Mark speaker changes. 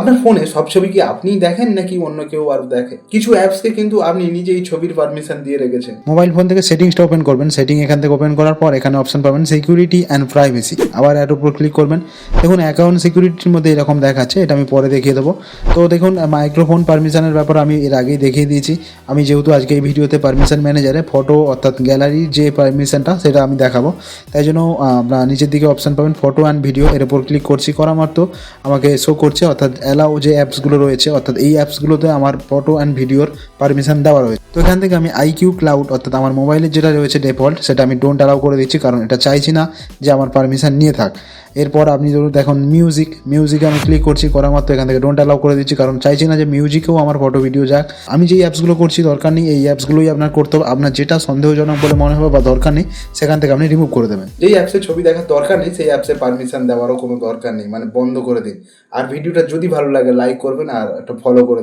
Speaker 1: আপনার ফোনে সব ছবি কি আপনিই দেখেন নাকি অন্য কেউ আর দেখে? কিছু অ্যাপসকে কিন্তু আপনি নিজেই ছবির পারমিশন দিয়ে রেখেছেন। মোবাইল ফোন থেকে সেটিংসটা ওপেন করবেন, সেটিং এখান থেকে ওপেন করার পর এখানে অপশন পাবেন সিকিউরিটি অ্যান্ড প্রাইভেসি, আবার এর উপর ক্লিক করবেন। দেখুন অ্যাকাউন্ট সিকিউরিটির মধ্যে এরকম দেখাচ্ছে, এটা আমি পরে দেখিয়ে দেবো। তো দেখুন মাইক্রোফোন পারমিশনের ব্যাপার আমি এর আগেই দেখিয়ে দিয়েছি। আমি যেহেতু আজকে এই ভিডিওতে পারমিশন ম্যানেজারে ফটো অর্থাৎ গ্যালারির যে পারমিশনটা সেটা আমি দেখাবো, তাই জন্য আপনার নিচের দিকে অপশন পাবেন ফটো অ্যান্ড ভিডিও, এর উপর ক্লিক করছি, করা মাত্র আমাকে শো করছে অর্থাৎ অ্যালাউ যে অ্যাপসগুলো রয়েছে অর্থাৎ এই অ্যাপসগুলোতে আমার ফটো অ্যান্ড ভিডিওর পারমিশন দেওয়া রয়েছে। তো এখান থেকে আমি আইকিউ ক্লাউড অর্থাৎ আমার মোবাইলের যেটা রয়েছে ডিফল্ট সেটা আমি ডোন্ট অ্যালাউ করে দিচ্ছি, কারণ এটা চাইছি না যে আমার পারমিশন নিয়ে থাক। এরপর আপনি ধরুন দেখুন মিউজিকে আমি ক্লিক করছি, করা মাত্র এখান থেকে ডোন্ট অ্যালাউ করে দিচ্ছি, কারণ চাইছি না যে মিউজিকেও আমার ফটো ভিডিও যাক। আমি যেই অ্যাপসগুলো করছি দরকার নেই, এই অ্যাপসগুলোই আপনার করতে হবে। আপনার যেটা সন্দেহজনক বলে মনে হবে বা দরকার নেই সেখান থেকে আপনি রিমুভ করে দেবেন। যেই অ্যাপসে ছবি দেখার দরকার নেই সেই অ্যাপসে পারমিশন দেওয়ারও কোনো দরকার নেই, মানে বন্ধ করে দিন। আর ভিডিওটা যদি ভালো লাগে লাইক করবেন আর একটা ফলো করে